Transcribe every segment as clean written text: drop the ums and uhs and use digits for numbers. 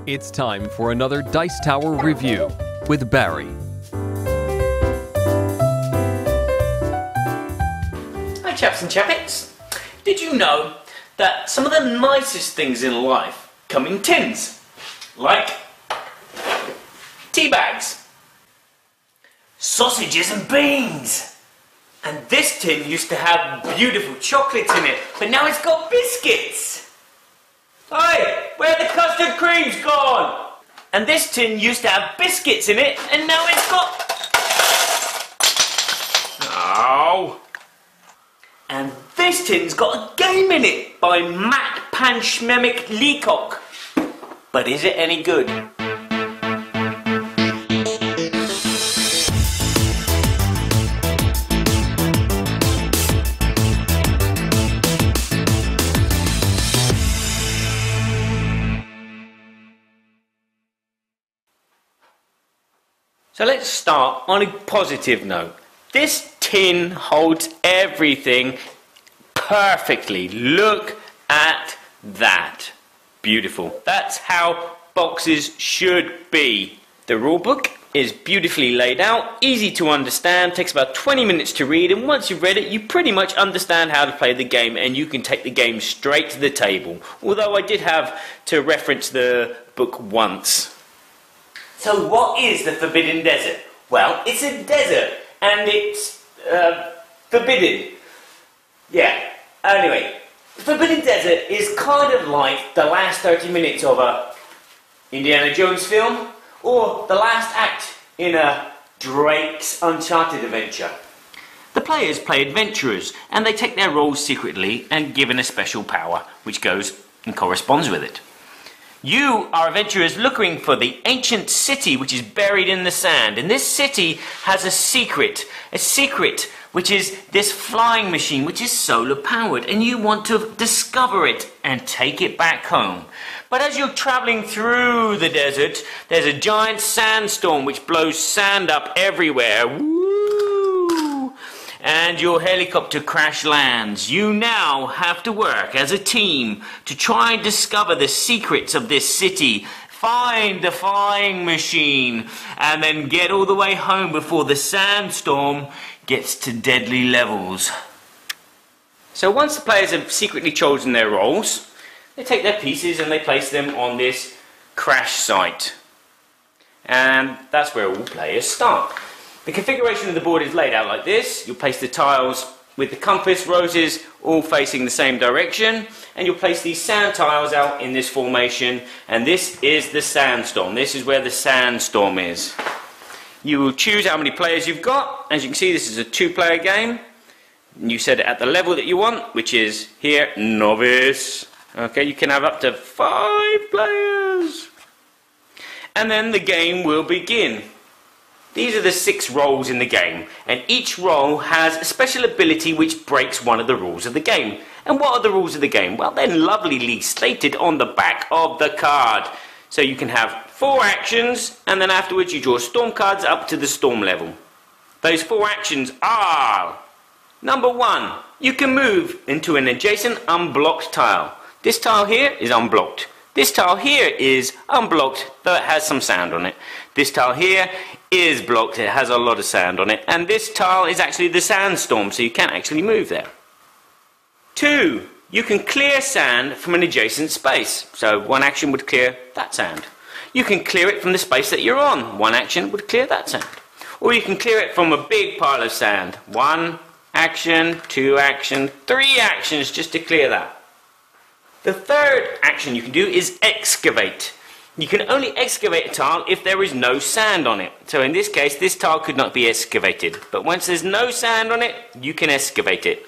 It's time for another Dice Tower review with Barry. Hi chaps and chappets. Did you know that some of the nicest things in life come in tins? Like tea bags, sausages and beans. And this tin used to have beautiful chocolates in it, but now it's got biscuits. Hey, where the custard cream's gone? And this tin used to have biscuits in it, and now it's got... Oh. And this tin's got a game in it by Matt Panchmemic Leacock. But is it any good? So let's start on a positive note. This tin holds everything perfectly. Look at that. Beautiful. That's how boxes should be. The rulebook is beautifully laid out, easy to understand, takes about 20 minutes to read, and once you've read it, you pretty much understand how to play the game and you can take the game straight to the table. Although I did have to reference the book once. So what is the Forbidden Desert? Well, it's a desert and it's forbidden. Yeah, anyway, the Forbidden Desert is kind of like the last 30 minutes of a Indiana Jones film or the last act in a Drake's Uncharted adventure. The players play adventurers and they take their roles secretly and given a special power which goes and corresponds with it. You are adventurers looking for the ancient city which is buried in the sand, and this city has a secret which is this flying machine which is solar powered, and you want to discover it and take it back home. But as you're travelling through the desert, there's a giant sandstorm which blows sand up everywhere. Woo! And your helicopter crash lands. You now have to work as a team to try and discover the secrets of this city, find the flying machine, and then get all the way home before the sandstorm gets to deadly levels. So once the players have secretly chosen their roles, they take their pieces and they place them on this crash site. And that's where all players start. The configuration of the board is laid out like this. You'll place the tiles with the compass roses all facing the same direction, and you'll place these sand tiles out in this formation, and this is the sandstorm. This is where the sandstorm is. You will choose how many players you've got. As you can see, this is a 2-player game. You set it at the level that you want, which is here, novice. Okay, you can have up to 5 players. And then the game will begin. These are the 6 roles in the game, and each role has a special ability which breaks one of the rules of the game. And what are the rules of the game? Well, they're lovelily stated on the back of the card. So you can have 4 actions, and then afterwards you draw storm cards up to the storm level. Those 4 actions are: number 1, you can move into an adjacent unblocked tile. This tile here is unblocked. This tile here is unblocked, though it has some sand on it. This tile here is blocked, it has a lot of sand on it. And this tile is actually the sandstorm, so you can't actually move there. 2, you can clear sand from an adjacent space. So one action would clear that sand. You can clear it from the space that you're on. One action would clear that sand. Or you can clear it from a big pile of sand. 1 action, 2 action, 3 actions just to clear that. The third action you can do is excavate. You can only excavate a tile if there is no sand on it. So in this case, this tile could not be excavated. But once there's no sand on it, you can excavate it.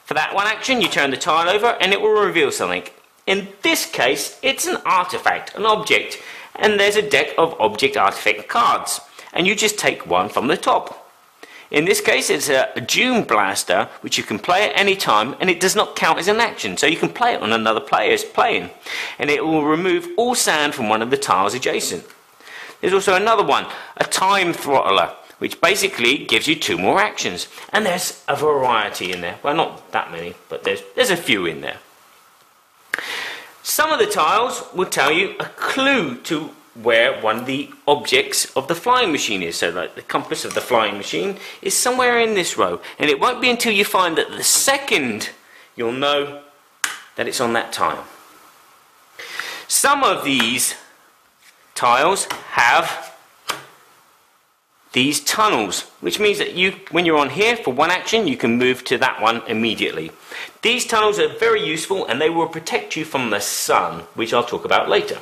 For that one action, you turn the tile over and it will reveal something. In this case, it's an artifact, an object. And there's a deck of object artifact cards. And you just take one from the top. In this case, it's a Doom Blaster, which you can play at any time, and it does not count as an action, so you can play it on another player's plane, and it will remove all sand from one of the tiles adjacent. There's also another one, a Time Throttler, which basically gives you 2 more actions. And there's a variety in there. Well, not that many, but there's a few in there. Some of the tiles will tell you a clue to where one of the objects of the flying machine is. So like the compass of the flying machine is somewhere in this row. And it won't be until you find that the second you'll know that it's on that tile. Some of these tiles have these tunnels, which means that when you're on here for one action, you can move to that one immediately. These tunnels are very useful and they will protect you from the sun, which I'll talk about later.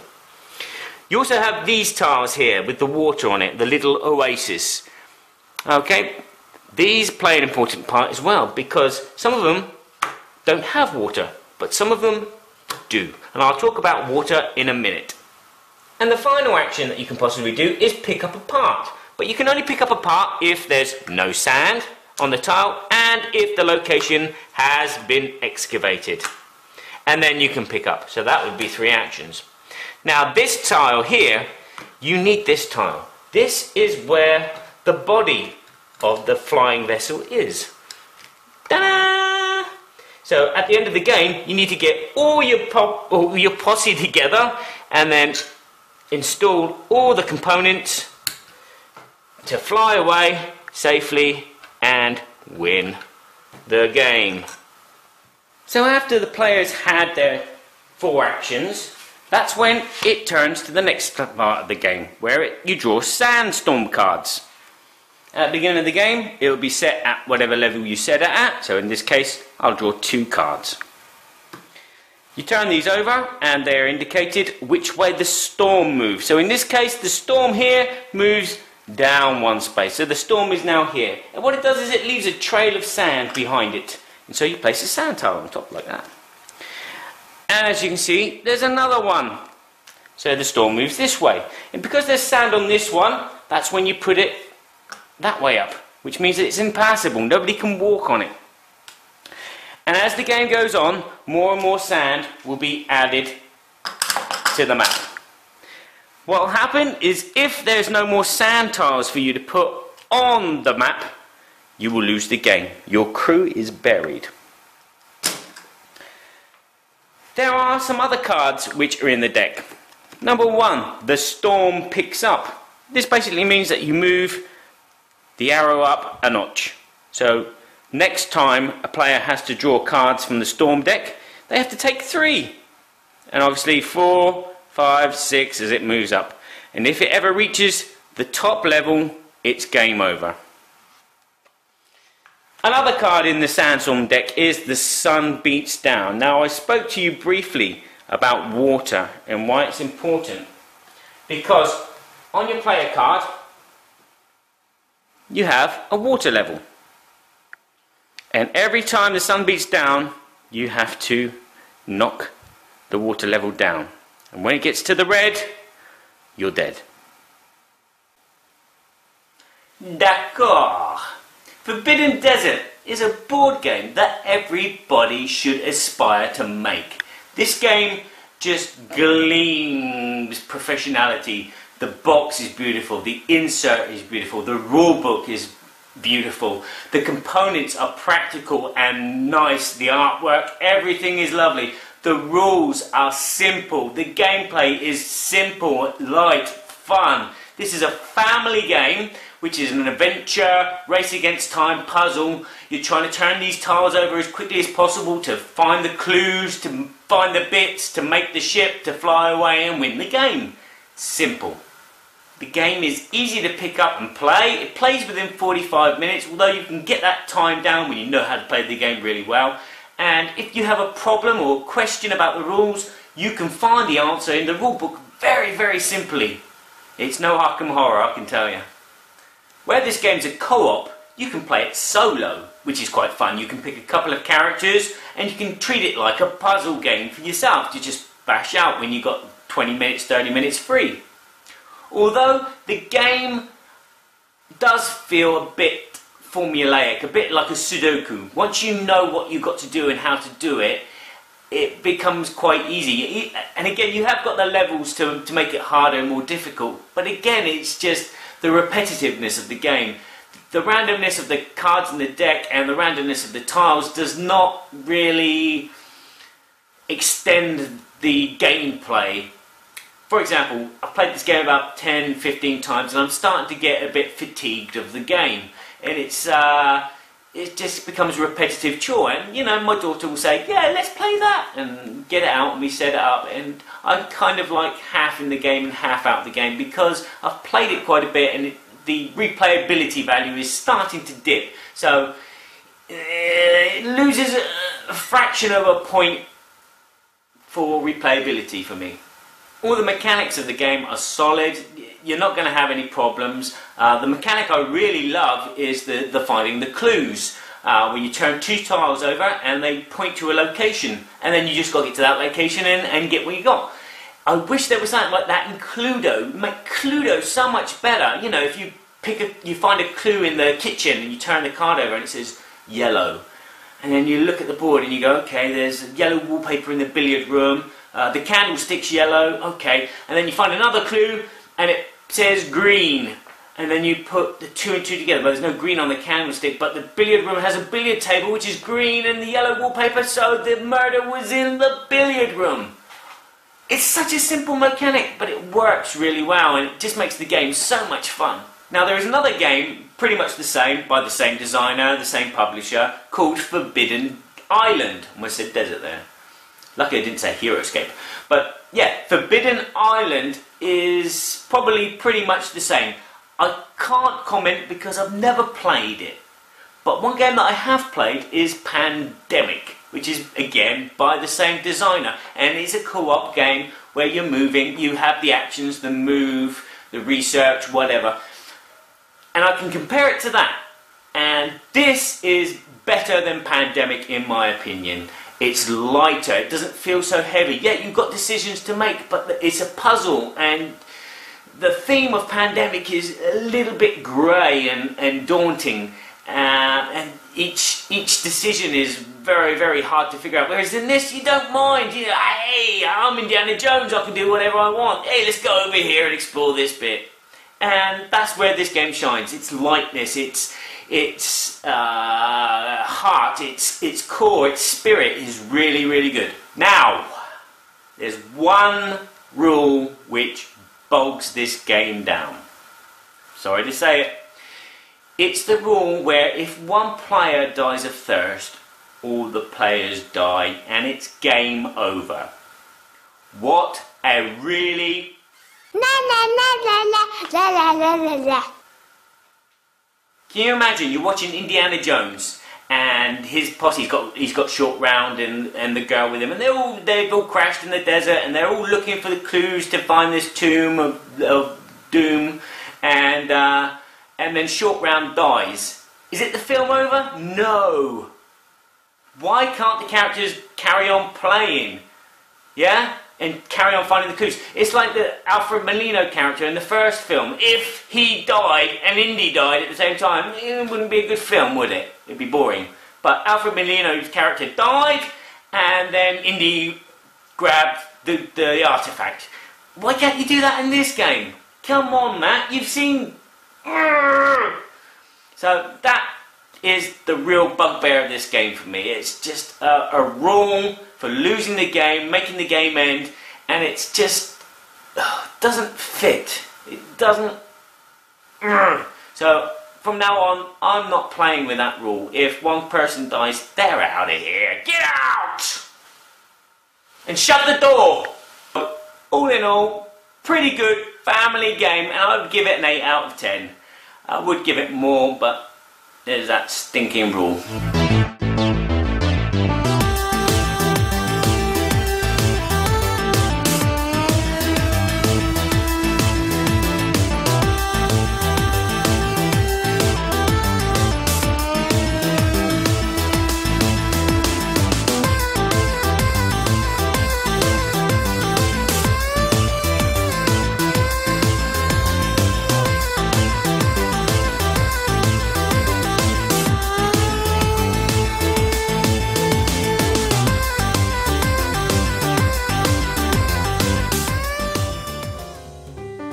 You also have these tiles here with the water on it, the little oasis. Okay, these play an important part as well because some of them don't have water, but some of them do. And I'll talk about water in a minute. And the final action that you can possibly do is pick up a part. But you can only pick up a part if there's no sand on the tile and if the location has been excavated. And then you can pick up. So that would be 3 actions. Now this tile here, you need this tile. This is where the body of the flying vessel is. Ta-da! So at the end of the game, you need to get all your posse together and then install all the components to fly away safely and win the game. So after the players had their 4 actions, that's when it turns to the next part of the game, where you draw sandstorm cards. At the beginning of the game, it will be set at whatever level you set it at, so in this case, I'll draw 2 cards. You turn these over and they're indicated which way the storm moves. So in this case, the storm here moves down 1 space. So the storm is now here. And what it does is it leaves a trail of sand behind it. And so you place a sand tile on top like that. And as you can see, there's another one. So the storm moves this way. And because there's sand on this one, that's when you put it that way up. Which means that it's impassable. Nobody can walk on it. And as the game goes on, more and more sand will be added to the map. What will happen is if there's no more sand tiles for you to put on the map, you will lose the game. Your crew is buried. There are some other cards which are in the deck. Number 1, the storm picks up. This basically means that you move the arrow up a notch. So next time a player has to draw cards from the storm deck, they have to take 3. And obviously 4, 5, 6 as it moves up. And if it ever reaches the top level, it's game over. Another card in the sandstorm deck is the sun beats down. Now I spoke to you briefly about water and why it's important. Because on your player card, you have a water level. And every time the sun beats down, you have to knock the water level down. And when it gets to the red, you're dead. D'accord. Forbidden Desert is a board game that everybody should aspire to make. This game just gleams professionality. The box is beautiful, the insert is beautiful, the rule book is beautiful, the components are practical and nice, the artwork, everything is lovely. The rules are simple, the gameplay is simple, light, fun. This is a family game, which is an adventure, race against time puzzle. You're trying to turn these tiles over as quickly as possible to find the clues, to find the bits, to make the ship, to fly away and win the game. Simple. The game is easy to pick up and play. It plays within 45 minutes, although you can get that time down when you know how to play the game really well. And if you have a problem or question about the rules, you can find the answer in the rulebook very, very simply. It's no Arkham Horror, I can tell you. Where this game's a co-op, you can play it solo, which is quite fun. You can pick a couple of characters and you can treat it like a puzzle game for yourself to just bash out when you've got 20 minutes, 30 minutes free. Although the game does feel a bit formulaic, a bit like a Sudoku. Once you know what you've got to do and how to do it, it becomes quite easy. And again, you have got the levels to make it harder and more difficult. But again, it's just the repetitiveness of the game. the randomness of the cards in the deck and the randomness of the tiles does not really extend the gameplay. For example, I've played this game about 10, 15 times and I'm starting to get a bit fatigued of the game. And it just becomes a repetitive chore. And, you know, my daughter will say, yeah, let's play that, and get it out and we set it up. And I'm kind of like half in the game and half out of the game because I've played it quite a bit and the replayability value is starting to dip. So it loses a fraction of a point for replayability for me. All the mechanics of the game are solid. You're not going to have any problems. The mechanic I really love is the finding the clues. Where you turn 2 tiles over and they point to a location, and then you just got to get to that location and get what you got. I wish there was something like that in Cluedo. Make Cluedo so much better. You know, if you find a clue in the kitchen and you turn the card over and it says yellow, and then you look at the board and you go, okay, there's yellow wallpaper in the billiard room. The candlestick's yellow, okay, and then you find another clue and it says green, and then you put the 2 and 2 together, but there's no green on the candlestick, but the billiard room has a billiard table which is green and the yellow wallpaper, so the murder was in the billiard room. It's such a simple mechanic, but it works really well and it just makes the game so much fun. Now there is another game, pretty much the same, by the same designer, the same publisher, called Forbidden Island. Almost said desert there. Luckily I didn't say Hero Escape. But yeah, Forbidden Island is probably pretty much the same. I can't comment because I've never played it. But one game that I have played is Pandemic, which is again by the same designer. And it's a co-op game where you're moving, you have the actions, the move, the research, whatever. And I can compare it to that. And this is better than Pandemic in my opinion. It's lighter, it doesn't feel so heavy. Yeah, you've got decisions to make, but it's a puzzle, and the theme of Pandemic is a little bit grey and daunting, and each decision is very, very hard to figure out. Whereas in this, you don't mind. You know, hey, I'm Indiana Jones, I can do whatever I want. Hey, let's go over here and explore this bit. And that's where this game shines. Its lightness, its heart, its core, its spirit is really, really good. Now, there's one rule which bogs this game down. Sorry to say it. It's the rule where if one player dies of thirst, all the players die and it's game over. What a really... Can you imagine you're watching Indiana Jones and his posse, he's got Short Round and the girl with him, and they've all crashed in the desert and they're all looking for the clues to find this tomb of doom, and then Short Round dies. Is it the film over? No. Why can't the characters carry on playing? Yeah? And carry on finding the clues. It's like the Alfred Molina character in the first film. If he died and Indy died at the same time, it wouldn't be a good film, would it? It'd be boring. But Alfred Molina's character died, and then Indy grabbed the artifact. Why can't you do that in this game? Come on, Matt, you've seen... So that is the real bugbear of this game for me. It's just a rule for losing the game, making the game end, and it's just doesn't fit. It doesn't. So from now on, I'm not playing with that rule. If one person dies, they're out of here. Get out! And shut the door. All in all, pretty good family game, and I would give it an 8 out of 10. I would give it more, but there's that stinking rule.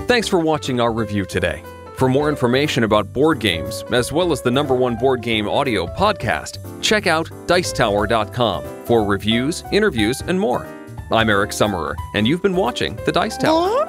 Thanks for watching our review today. For more information about board games, as well as the #1 board game audio podcast, check out Dicetower.com for reviews, interviews, and more. I'm Eric Summerer, and you've been watching The Dice Tower.